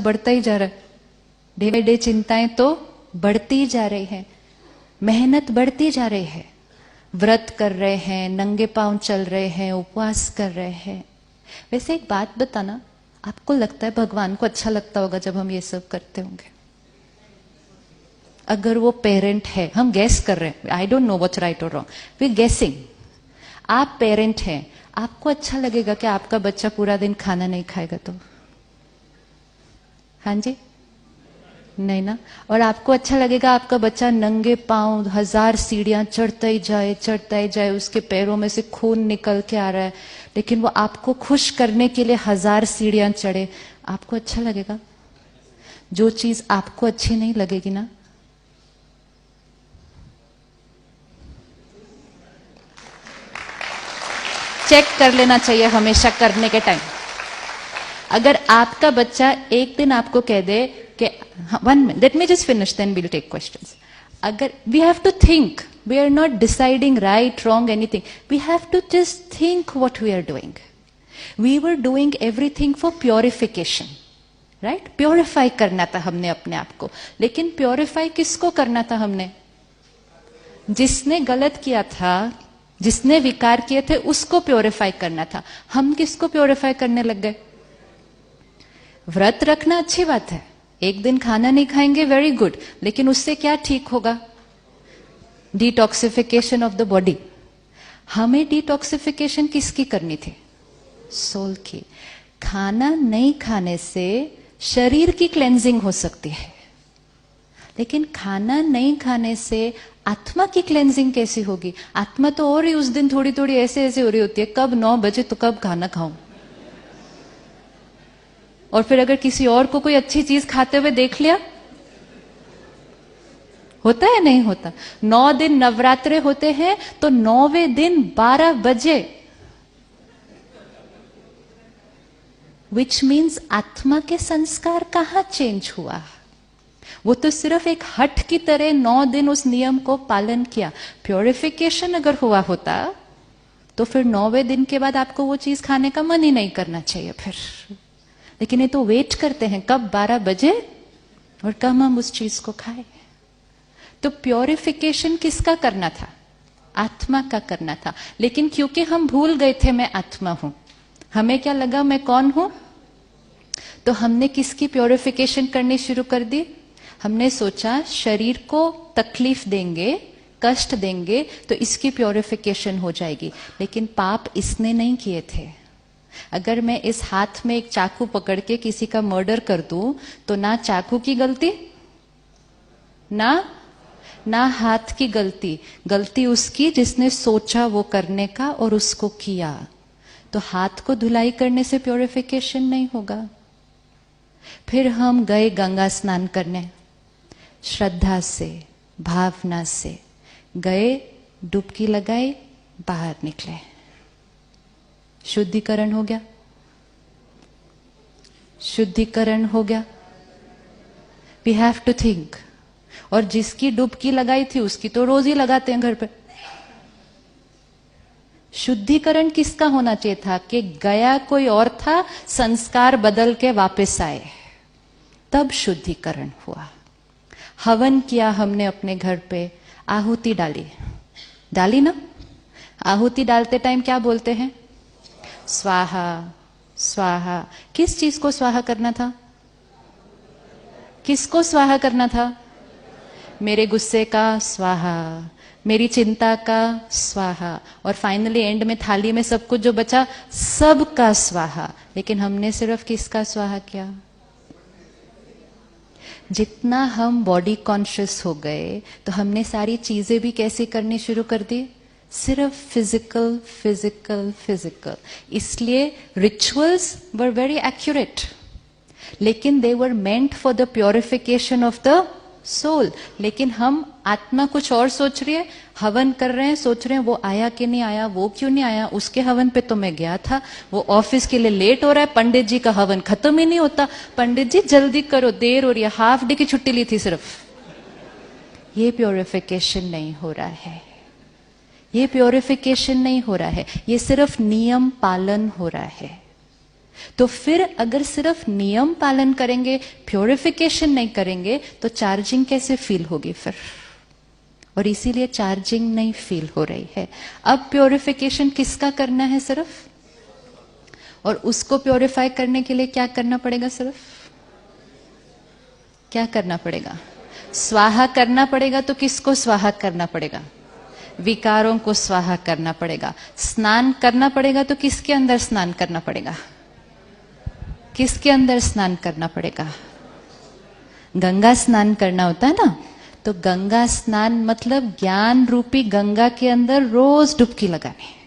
बढ़ता ही जा रहा है, डे बाय डे चिंताएं तो बढ़ती ही जा रही है, मेहनत बढ़ती जा रही है, व्रत कर रहे हैं, नंगे पांव चल रहे हैं, उपवास कर रहे हैं। वैसे एक बात बताना, आपको लगता है भगवान को अच्छा लगता होगा जब हम ये सब करते होंगे? अगर वो पेरेंट है, हम गैस कर रहे हैं, I don't know what's right और रॉन्ग, वी गेसिंग, आप पेरेंट हैं, आपको अच्छा लगेगा कि आपका बच्चा पूरा दिन खाना नहीं खाएगा तो? हाँ जी, नहीं ना। और आपको अच्छा लगेगा आपका बच्चा नंगे पांव 1000 सीढ़ियां चढ़ता ही जाए, उसके पैरों में से खून निकल के आ रहा है, लेकिन वो आपको खुश करने के लिए 1000 सीढ़ियां चढ़े, आपको अच्छा लगेगा? जो चीज आपको अच्छी नहीं लगेगी ना, चेक कर लेना चाहिए हमेशा करने के टाइम। अगर आपका बच्चा एक दिन आपको कह दे कि 1 minute, let me just finish, then we'll take questions. अगर we have to think, we are not deciding right wrong anything, we have to just think what we are doing. We were doing everything for purification, right? Purify करना था हमने अपने आप को, लेकिन purify किसको करना था हमने? जिसने गलत किया था, जिसने विकार किए थे, उसको प्योरिफाई करना था। हम किसको प्योरिफाई करने लग गए? व्रत रखना अच्छी बात है, एक दिन खाना नहीं खाएंगे, वेरी गुड, लेकिन उससे क्या ठीक होगा? Detoxification of the body. हमें डिटॉक्सिफिकेशन किसकी करनी थी? सोल की। खाना नहीं खाने से शरीर की क्लेंजिंग हो सकती है, लेकिन खाना नहीं खाने से आत्मा की क्लेंजिंग कैसी होगी? आत्मा तो और ही उस दिन थोड़ी थोड़ी ऐसे ऐसे हो रही होती है, कब 9 बजे तो कब खाना खाऊं। और फिर अगर किसी और को कोई अच्छी चीज खाते हुए देख लिया, होता है नहीं होता? 9 दिन नवरात्रे होते हैं तो 9वें दिन 12 बजे, विच मीन्स आत्मा के संस्कार कहां चेंज हुआ? वो तो सिर्फ एक हट की तरह 9 दिन उस नियम को पालन किया। प्योरिफिकेशन अगर हुआ होता तो फिर 9वें दिन के बाद आपको वो चीज खाने का मन ही नहीं करना चाहिए फिर। लेकिन ये तो वेट करते हैं कब 12 बजे और कब हम उस चीज को खाएं। तो प्योरिफिकेशन किसका करना था? आत्मा का करना था। लेकिन क्योंकि हम भूल गए थे मैं आत्मा हूं, हमें क्या लगा मैं कौन हूं, तो हमने किसकी प्योरिफिकेशन करनी शुरू कर दी? हमने सोचा शरीर को तकलीफ देंगे, कष्ट देंगे तो इसकी प्योरिफिकेशन हो जाएगी। लेकिन पाप इसने नहीं किए थे। अगर मैं इस हाथ में एक चाकू पकड़ के किसी का मर्डर कर दूं तो ना चाकू की गलती, ना हाथ की गलती, गलती उसकी जिसने सोचा वो करने का और उसको किया। तो हाथ को धुलाई करने से प्योरिफिकेशन नहीं होगा। फिर हम गए गंगा स्नान करने, श्रद्धा से, भावना से गए, डुबकी लगाई, बाहर निकले, शुद्धिकरण हो गया, शुद्धिकरण हो गया। We have to think. और जिसकी डुबकी लगाई थी उसकी तो रोज ही लगाते हैं घर पे। शुद्धिकरण किसका होना चाहिए था? कि गया कोई और था, संस्कार बदल के वापस आए, तब शुद्धिकरण हुआ। हवन किया हमने अपने घर पे, आहुति डाली ना। आहुति डालते टाइम क्या बोलते हैं? स्वाहा स्वाहा। किस चीज को स्वाहा करना था? किसको स्वाहा करना था? मेरे गुस्से का स्वाहा, मेरी चिंता का स्वाहा, और फाइनली एंड में थाली में सब कुछ जो बचा सबका स्वाहा। लेकिन हमने सिर्फ किसका स्वाहा किया? जितना हम बॉडी कॉन्शियस हो गए तो हमने सारी चीजें भी कैसे करनी शुरू कर दी? सिर्फ फिजिकल फिजिकल फिजिकल। इसलिए रिचुअल्स वर वेरी एक्यूरेट, लेकिन they were meant for the purification of the soul. लेकिन हम आत्मा कुछ और सोच रही है, हवन कर रहे हैं, सोच रहे हैं वो आया कि नहीं आया, वो क्यों नहीं आया, उसके हवन पे तो मैं गया था, वो ऑफिस के लिए लेट हो रहा है, पंडित जी का हवन खत्म ही नहीं होता, पंडित जी जल्दी करो, देर हो रही है, हाफ डे की छुट्टी ली थी सिर्फ। ये प्योरिफिकेशन नहीं हो रहा है, ये प्योरिफिकेशन नहीं हो रहा है, ये सिर्फ नियम पालन हो रहा है। तो फिर अगर सिर्फ नियम पालन करेंगे, प्योरिफिकेशन नहीं करेंगे, तो चार्जिंग कैसे फील होगी फिर? और इसीलिए चार्जिंग नहीं फील हो रही है। अब प्योरिफिकेशन किसका करना है सिर्फ? और उसको प्योरीफाई करने के लिए क्या करना पड़ेगा? सिर्फ क्या करना पड़ेगा? स्वाहा करना पड़ेगा। तो किसको स्वाहा करना पड़ेगा? विकारों को स्वाहा करना पड़ेगा। स्नान करना पड़ेगा। तो किसके अंदर स्नान करना पड़ेगा? किसके अंदर स्नान करना पड़ेगा? गंगा स्नान करना होता है ना। तो गंगा स्नान मतलब ज्ञान रूपी गंगा के अंदर रोज डुबकी लगानी।